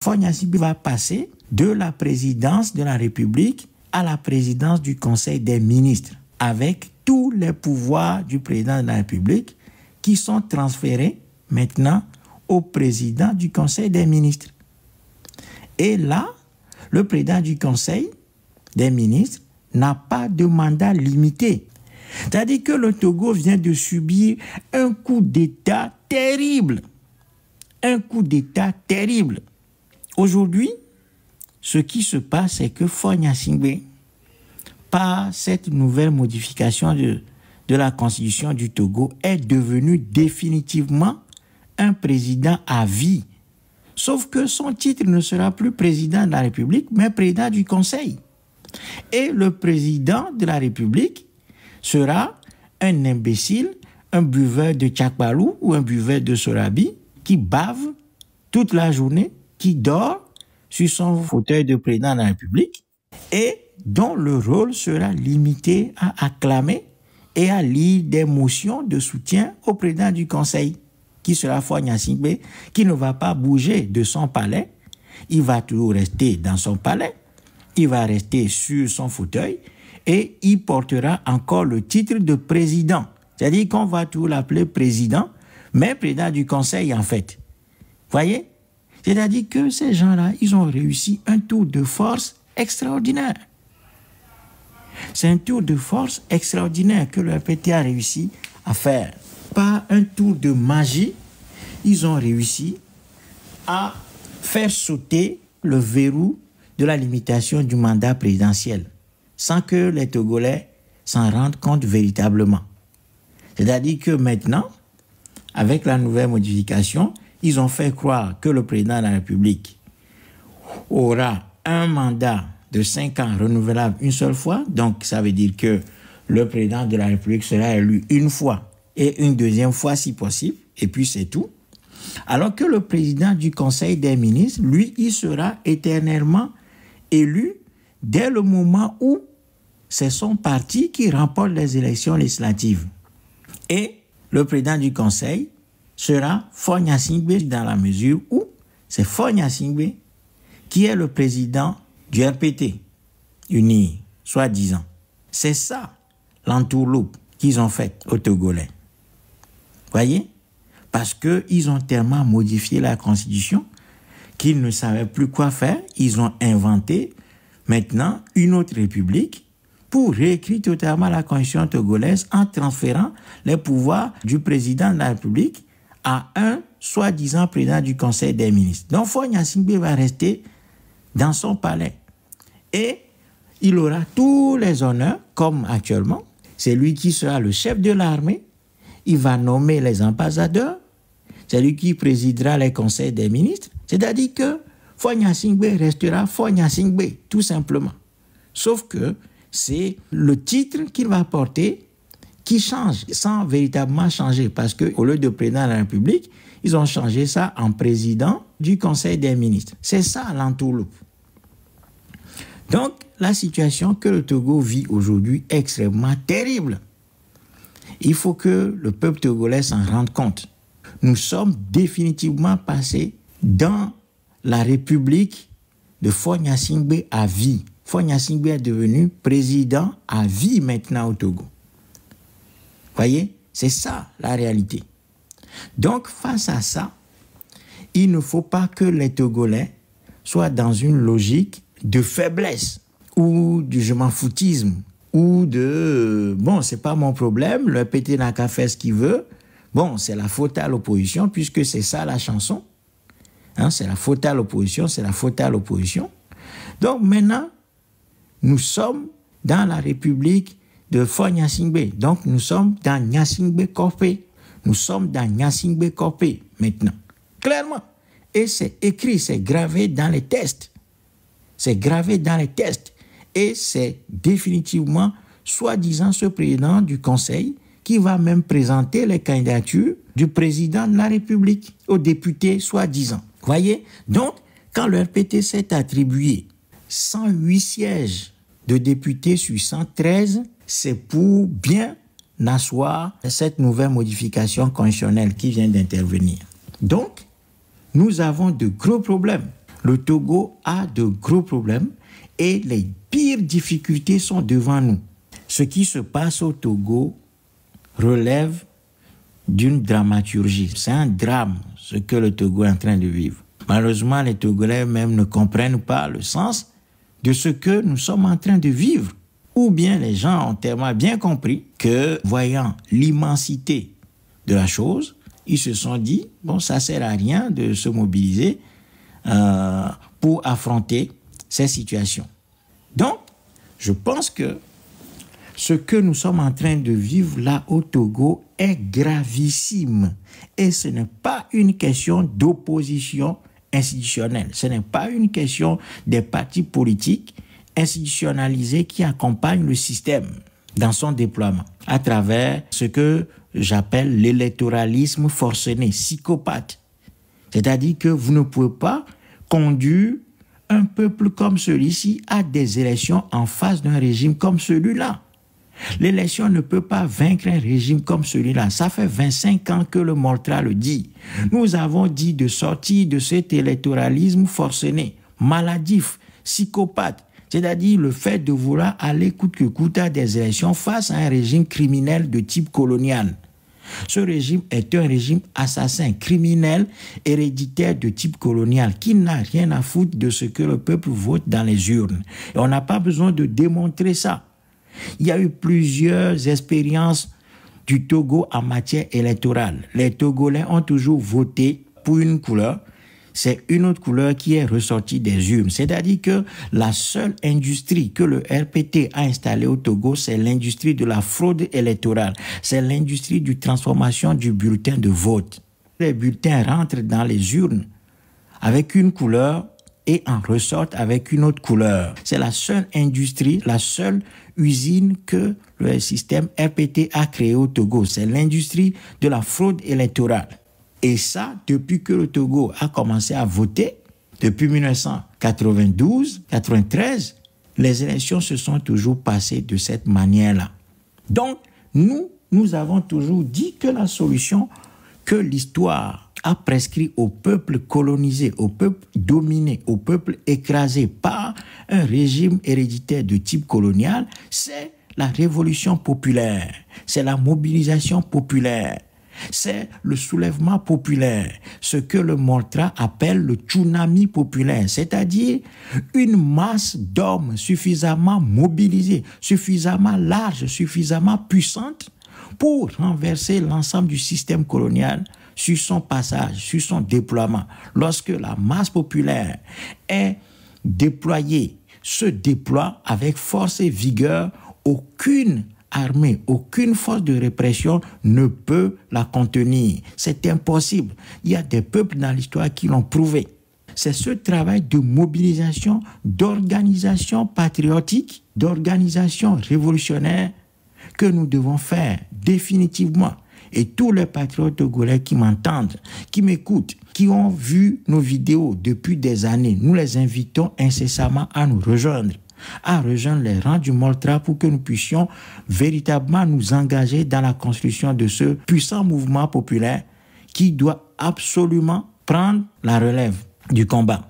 Faure Gnassingbé va passer de la présidence de la République à la présidence du Conseil des ministres, avec tous les pouvoirs du président de la République qui sont transférés maintenant au président du Conseil des ministres. Et là, le président du Conseil des ministres n'a pas de mandat limité. C'est-à-dire que le Togo vient de subir un coup d'État terrible. Un coup d'État terrible. Aujourd'hui, ce qui se passe, c'est que Faure Gnassingbé, par cette nouvelle modification de la Constitution du Togo, est devenu définitivement un président à vie. Sauf que son titre ne sera plus président de la République, mais président du Conseil. Et le président de la République sera un imbécile, un buveur de tchakbalou ou un buveur de sorabi qui bave toute la journée, qui dort sur son fauteuil de président de la République et dont le rôle sera limité à acclamer et à lire des motions de soutien au président du Conseil, qui sera Faure Gnassingbé, qui ne va pas bouger de son palais. Il va toujours rester dans son palais, il va rester sur son fauteuil et il portera encore le titre de président. C'est-à-dire qu'on va toujours l'appeler président, mais président du Conseil en fait. Voyez? C'est-à-dire que ces gens-là, ils ont réussi un tour de force extraordinaire. C'est un tour de force extraordinaire que le RPT a réussi à faire. Par un tour de magie, ils ont réussi à faire sauter le verrou de la limitation du mandat présidentiel, sans que les Togolais s'en rendent compte véritablement. C'est-à-dire que maintenant, avec la nouvelle modification, ils ont fait croire que le président de la République aura un mandat de 5 ans renouvelable une seule fois. Donc, ça veut dire que le président de la République sera élu une fois et une deuxième fois si possible, et puis c'est tout. Alors que le président du Conseil des ministres, lui, il sera éternellement élu dès le moment où c'est son parti qui remporte les élections législatives. Et le président du Conseil sera Faure Gnassingbé dans la mesure où c'est Faure Gnassingbé qui est le président du RPT, uni, soi-disant. C'est ça l'entourloupe qu'ils ont faite aux Togolais. Voyez? Parce qu'ils ont tellement modifié la Constitution qu'ils ne savaient plus quoi faire. Ils ont inventé maintenant une autre république pour réécrire totalement la Constitution togolaise en transférant les pouvoirs du président de la République à un soi-disant président du Conseil des ministres. Donc Faure Gnassingbé va rester dans son palais. Et il aura tous les honneurs, comme actuellement. C'est lui qui sera le chef de l'armée. Il va nommer les ambassadeurs. C'est lui qui présidera les conseils des ministres. C'est-à-dire que Faure Gnassingbé restera Faure Gnassingbé, tout simplement. Sauf que c'est le titre qu'il va porter qui change, sans véritablement changer. Parce qu'au lieu de président de la République, ils ont changé ça en président du Conseil des ministres. C'est ça l'entourloupe. Donc, la situation que le Togo vit aujourd'hui est extrêmement terrible. Il faut que le peuple togolais s'en rende compte. Nous sommes définitivement passés dans la République de Faure Gnassingbé à vie. Faure Gnassingbé est devenu président à vie maintenant au Togo. Voyez, c'est ça la réalité. Donc, face à ça, il ne faut pas que les Togolais soient dans une logique de faiblesse ou du je m'en foutisme ou de bon, c'est pas mon problème, le PT n'a qu'à faire ce qu'il veut. Bon, c'est la faute à l'opposition puisque c'est ça la chanson. Hein, c'est la faute à l'opposition, c'est la faute à l'opposition. Donc maintenant, nous sommes dans la République de Faure Gnassingbé. Donc nous sommes dans Gnassingbé Korpé. Nous sommes dans Gnassingbé Korpé maintenant. Clairement. Et c'est écrit, c'est gravé dans les textes. C'est gravé dans les textes. Et c'est définitivement, soi-disant, ce président du Conseil qui va même présenter les candidatures du président de la République aux députés, soi-disant. Voyez? Donc, quand le RPT s'est attribué 108 sièges de députés sur 113, c'est pour bien asseoir cette nouvelle modification constitutionnelle qui vient d'intervenir. Donc, nous avons de gros problèmes. Le Togo a de gros problèmes et les pires difficultés sont devant nous. Ce qui se passe au Togo relève d'une dramaturgie. C'est un drame, ce que le Togo est en train de vivre. Malheureusement, les Togolais même ne comprennent pas le sens de ce que nous sommes en train de vivre. Ou bien les gens ont tellement bien compris que, voyant l'immensité de la chose, ils se sont dit, bon, ça ne sert à rien de se mobiliser pour affronter ces situations. Donc, je pense que ce que nous sommes en train de vivre là au Togo est gravissime. Et ce n'est pas une question d'opposition institutionnelle. Ce n'est pas une question des partis politiques institutionnalisés qui accompagnent le système dans son déploiement à travers ce que j'appelle l'électoralisme forcené, psychopathe. C'est-à-dire que vous ne pouvez pas conduire un peuple comme celui-ci à des élections en face d'un régime comme celui-là. L'élection ne peut pas vaincre un régime comme celui-là. Ça fait 25 ans que le Moltra le dit. Nous avons dit de sortir de cet électoralisme forcené, maladif, psychopathe. C'est-à-dire le fait de vouloir aller coûte que coûte à des élections face à un régime criminel de type colonial. Ce régime est un régime assassin, criminel, héréditaire de type colonial, qui n'a rien à foutre de ce que le peuple vote dans les urnes. Et on n'a pas besoin de démontrer ça. Il y a eu plusieurs expériences du Togo en matière électorale. Les Togolais ont toujours voté pour une couleur. C'est une autre couleur qui est ressortie des urnes. C'est-à-dire que la seule industrie que le RPT a installée au Togo, c'est l'industrie de la fraude électorale. C'est l'industrie de transformation du bulletin de vote. Les bulletins rentrent dans les urnes avec une couleur et en ressortent avec une autre couleur. C'est la seule industrie, la seule usine que le système RPT a créée au Togo. C'est l'industrie de la fraude électorale. Et ça, depuis que le Togo a commencé à voter, depuis 1992-93, les élections se sont toujours passées de cette manière-là. Donc, nous avons toujours dit que la solution que l'histoire a prescrit au peuple colonisé, au peuple dominé, au peuple écrasé par un régime héréditaire de type colonial, c'est la révolution populaire, c'est la mobilisation populaire. C'est le soulèvement populaire, ce que le Moltra appelle le tsunami populaire, c'est-à-dire une masse d'hommes suffisamment mobilisés, suffisamment large, suffisamment puissante pour renverser l'ensemble du système colonial sur son passage, sur son déploiement. Lorsque la masse populaire est déployée, se déploie avec force et vigueur, aucune armée, aucune force de répression ne peut la contenir. C'est impossible. Il y a des peuples dans l'histoire qui l'ont prouvé. C'est ce travail de mobilisation, d'organisation patriotique, d'organisation révolutionnaire que nous devons faire définitivement. Et tous les patriotes togolais qui m'entendent, qui m'écoutent, qui ont vu nos vidéos depuis des années, nous les invitons incessamment à nous rejoindre les rangs du Moltra pour que nous puissions véritablement nous engager dans la construction de ce puissant mouvement populaire qui doit absolument prendre la relève du combat.